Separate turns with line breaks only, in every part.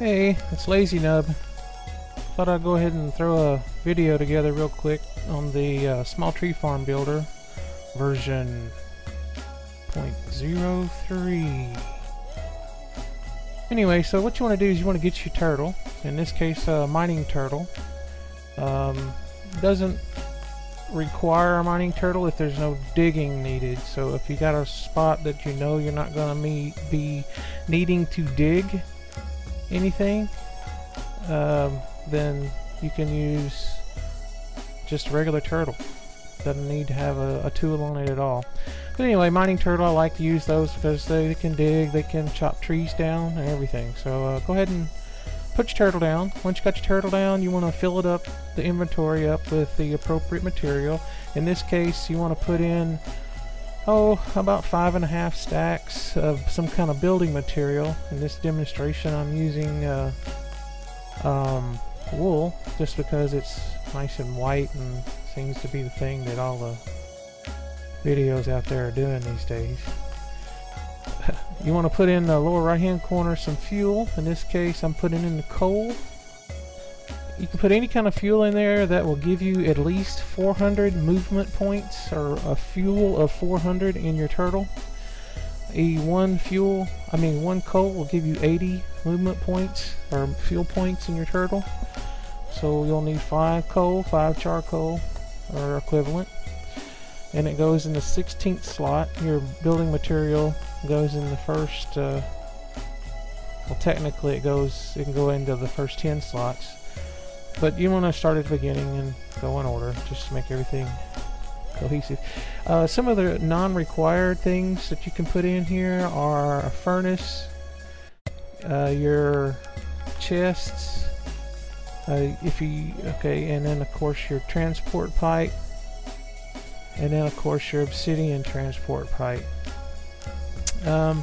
Hey, it's Lazy Nub. Thought I'd go ahead and throw a video together real quick on the small tree farm builder version 0.03. Anyway, so what you want to do is you want to get your turtle, in this case a mining turtle. Doesn't require a mining turtle if there's no digging needed. So if you got a spot that you know you're not going to be needing to dig anything, then you can use just a regular turtle. Doesn't need to have a tool on it at all. But anyway, mining turtle, I like to use those because they can dig, they can chop trees down and everything. So go ahead and put your turtle down. Once you got your turtle down, you want to fill it up, the inventory up with the appropriate material. In this case, you want to put in about 5.5 stacks of some kind of building material. In this demonstration, I'm using wool, just because it's nice and white and seems to be the thing that all the videos out there are doing these days. You want to put in the lower right hand corner some fuel. In this case, I'm putting in the coal. You can put any kind of fuel in there that will give you at least 400 movement points, or a fuel of 400 in your turtle. One coal will give you 80 movement points or fuel points in your turtle. So you'll need 5 coal, 5 charcoal or equivalent, and it goes in the 16th slot. Your building material goes in the first, well, technically it can go into the first 10 slots, but you want to start at the beginning and go in order just to make everything cohesive. Some of the non-required things that you can put in here are a furnace, your chests, and then of course your transport pipe, and then of course your obsidian transport pipe. None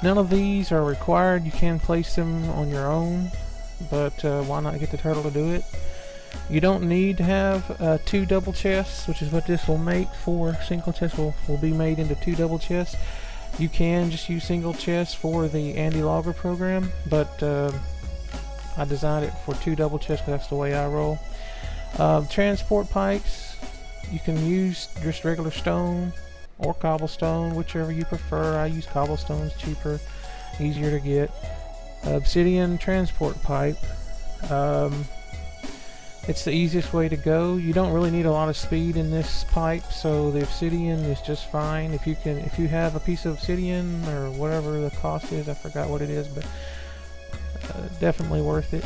of these are required. You can place them on your own, but why not get the turtle to do it? You don't need to have 2 double chests, which is what this will make. 4 single chests will be made into 2 double chests. You can just use single chests for the Andy Logger program, but I designed it for 2 double chests because that's the way I roll. Transport pipes, you can use just regular stone or cobblestone, whichever you prefer. I use cobblestone, it's cheaper, easier to get. Obsidian transport pipe, it's the easiest way to go. You don't really need a lot of speed in this pipe, so the obsidian is just fine. If you have a piece of obsidian or whatever the cost is, I forgot what it is, but definitely worth it.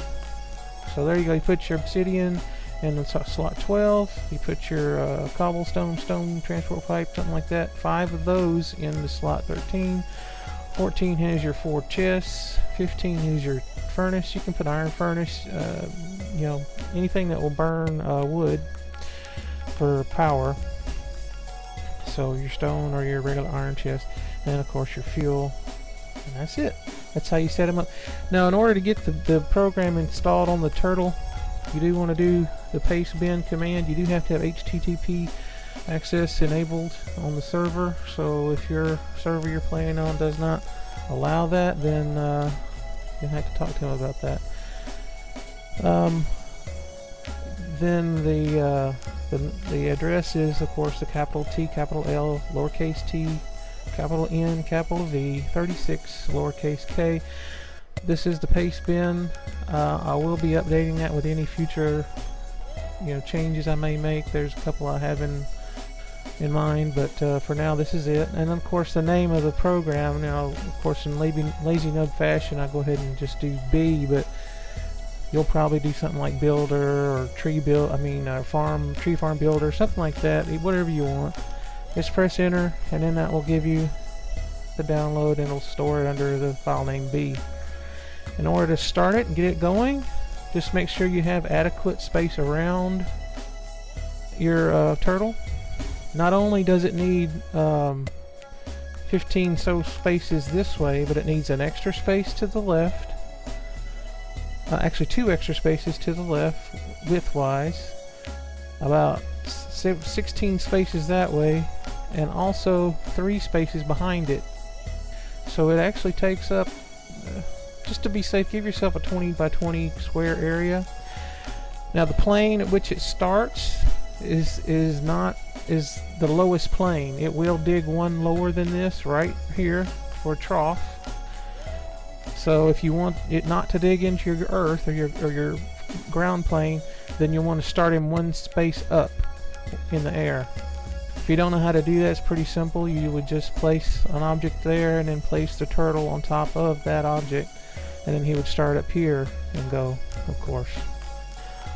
So there you go. You put your obsidian in the slot 12. You put your cobblestone, stone transport pipe, something like that. 5 of those in the slot 13. 14 has your 4 chests. 15 is your furnace. You can put iron furnace, anything that will burn wood for power. So your stone or your regular iron chest, and of course your fuel, and that's it. That's how you set them up. Now, in order to get the program installed on the turtle, you do want to do the pastebin command. You do have to have HTTP access enabled on the server. So if your server you're playing on does not allow that, then you'll have to talk to him about that. Then the address is, of course, the capital T, capital L, lowercase t, capital N, capital V, 36, lowercase k. This is the pastebin. I will be updating that with any future changes I may make. There's a couple I have in mind, but for now this is it. And of course the name of the program, now of course in lazy nub fashion I go ahead and just do B, but you'll probably do something like builder or tree farm builder, something like that, whatever you want. Just press enter, and then that will give you the download, and it'll store it under the file name B. In order to start it and get it going, just make sure you have adequate space around your turtle. Not only does it need 15 spaces this way, but it needs an extra space to the left. Actually 2 extra spaces to the left, widthwise. About 16 spaces that way, and also 3 spaces behind it. So it actually takes up just to be safe, give yourself a 20 by 20 square area. Now the plane at which it starts is the lowest plane. It will dig one lower than this right here for a trough. So if you want it not to dig into your earth or your ground plane, then you'll want to start in one space up in the air. If you don't know how to do that, it's pretty simple. You would just place an object there and then place the turtle on top of that object, and then he would start up here and go, of course.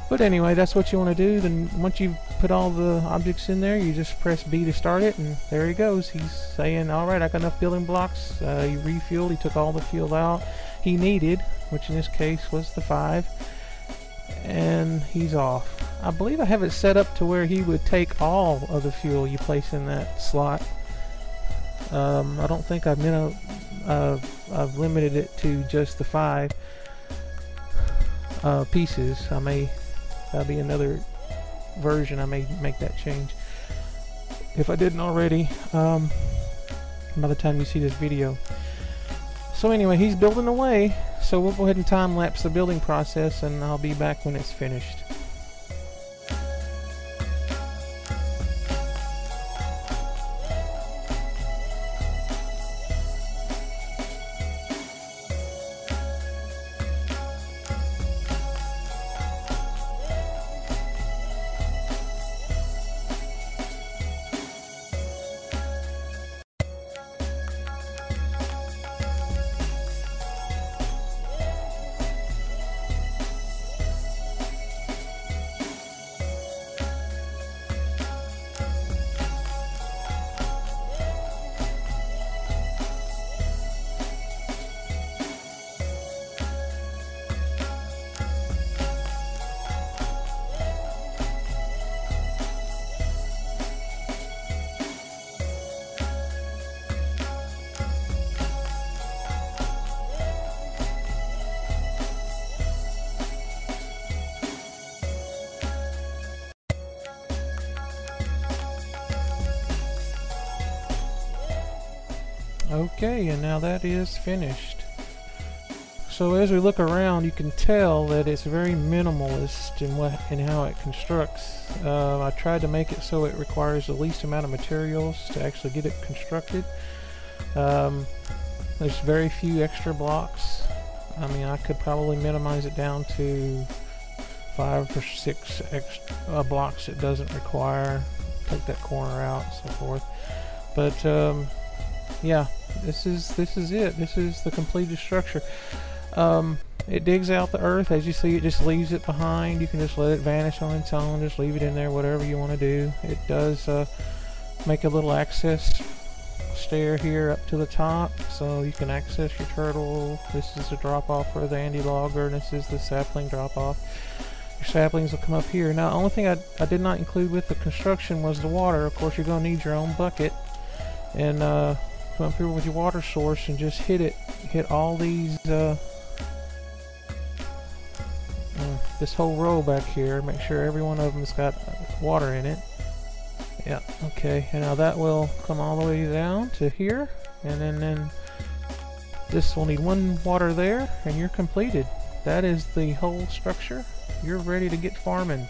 But anyway, that's what you want to do. Then once you put all the objects in there, you just press B to start it, and there he goes. He's saying, alright, I got enough building blocks. He refueled, he took all the fuel out he needed, which in this case was the 5, and he's off. I believe I have it set up to where he would take all of the fuel you place in that slot. I don't think I've limited it to just the 5 pieces. That'll be another version. I may make that change if I didn't already by the time you see this video. So anyway, he's building away, so we'll go ahead and time lapse the building process, and I'll be back when it's finished. Okay, and now that is finished. So as we look around, you can tell that it's very minimalist in how it constructs. I tried to make it so it requires the least amount of materials to actually get it constructed. There's very few extra blocks. I mean, I could probably minimize it down to 5 or 6 extra blocks it doesn't require. Take that corner out, so forth. But yeah, this is it. This is the completed structure. It digs out the earth. As you see, it just leaves it behind. You can just let it vanish on its own. Just leave it in there, whatever you want to do. It does make a little access stair here up to the top, so you can access your turtle. This is the drop off for the Andy logger, and this is the sapling drop off. Your saplings will come up here. Now, the only thing I did not include with the construction was the water. Of course, you're going to need your own bucket, and come up here with your water source and just hit all these this whole row back here. Make sure every one of them's got water in it. Yeah, okay, and now that will come all the way down to here, and then this will need one water there, and you're completed. That is the whole structure. You're ready to get farming.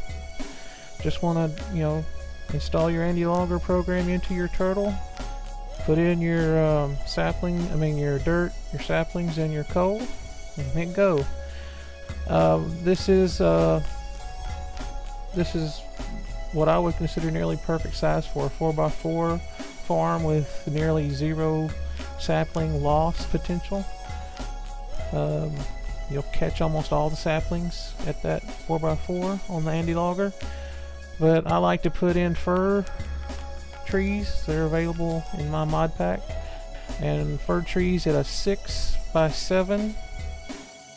Just want to, install your Andy logger program into your turtle. Put in your your dirt, your saplings, and your coal, and hit go. This is what I would consider nearly perfect size for a 4x4 farm with nearly 0 sapling loss potential. You'll catch almost all the saplings at that 4x4 on the Andy logger, but I like to put in fir trees. They're available in my mod pack, and fir trees at a 6x7,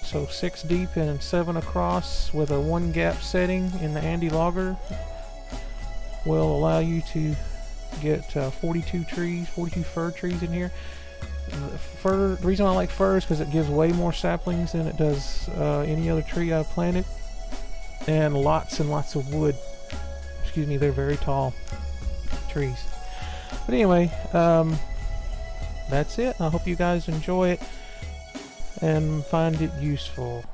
so 6 deep and 7 across with a 1 gap setting in the Andy logger will allow you to get 42 fir trees in here. The reason I like fir is because it gives way more saplings than it does any other tree I've planted, and lots of wood. Excuse me, they're very tall trees. But anyway, that's it. I hope you guys enjoy it. and find it useful.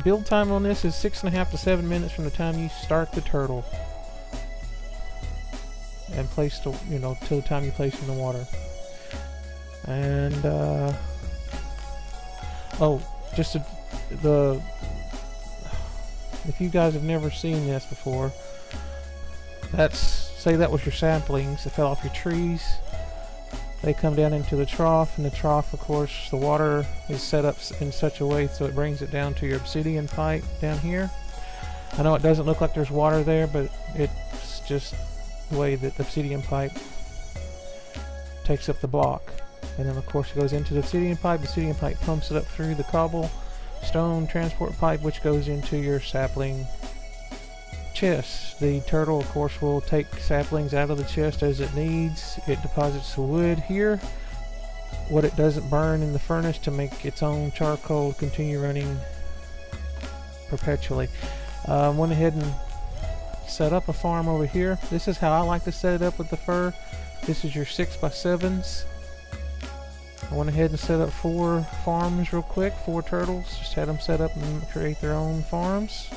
Build time on this is 6.5 to 7 minutes from the time you start the turtle and place the, till the time you place in the water. And oh, just if you guys have never seen this before, say that was your saplings that fell off your trees. They come down into the trough, and the trough, of course, the water is set up in such a way so it brings it down to your obsidian pipe down here. I know it doesn't look like there's water there, but it's just the way that the obsidian pipe takes up the block. And then, of course, it goes into the obsidian pipe. The obsidian pipe pumps it up through the cobblestone transport pipe, which goes into your sapling chest. The turtle, of course, will take saplings out of the chest as it needs. It deposits the wood here, what it doesn't burn in the furnace, to make its own charcoal continue running perpetually. Went ahead and set up a farm over here. This is how I like to set it up with the fur. This is your 6x7s. I went ahead and set up 4 farms real quick, 4 turtles. Just had them set up and create their own farms.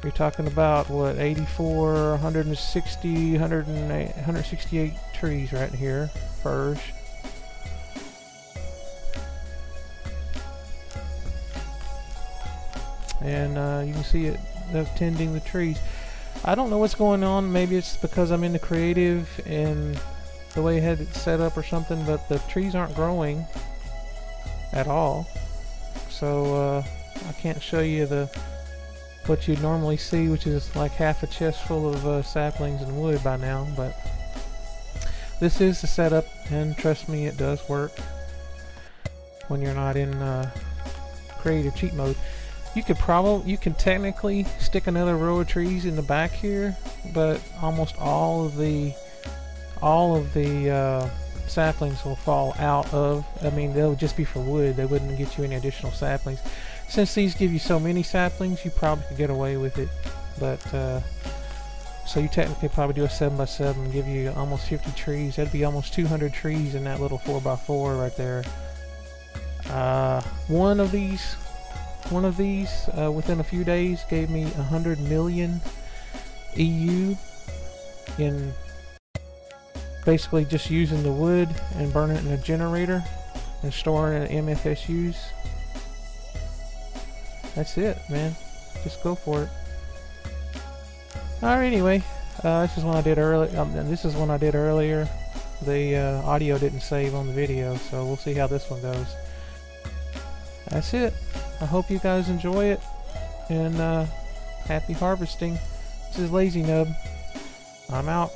You're talking about what, 84, 160, 168 trees right here, firs. And you can see it tending the trees. I don't know what's going on. Maybe it's because I'm in the creative and the way I had it set up or something, but the trees aren't growing at all. So I can't show you what you'd normally see, which is like half a chest full of saplings and wood by now. But this is the setup, and trust me, it does work when you're not in creative cheat mode. You can technically stick another row of trees in the back here, but almost all of the saplings will fall out of. I mean, they'll just be for wood. They wouldn't get you any additional saplings. Since these give you so many saplings, you probably could get away with it. But so you technically probably do a 7x7 and give you almost 50 trees. That'd be almost 200 trees in that little 4x4 right there. One of these within a few days gave me 100 million EU in basically just using the wood and burning it in a generator and storing it in MFSUs. That's it, man. Just go for it. Alright, anyway, this is one I did earlier. The audio didn't save on the video, so we'll see how this one goes. That's it. I hope you guys enjoy it, and happy harvesting. This is Lazy Nub. I'm out.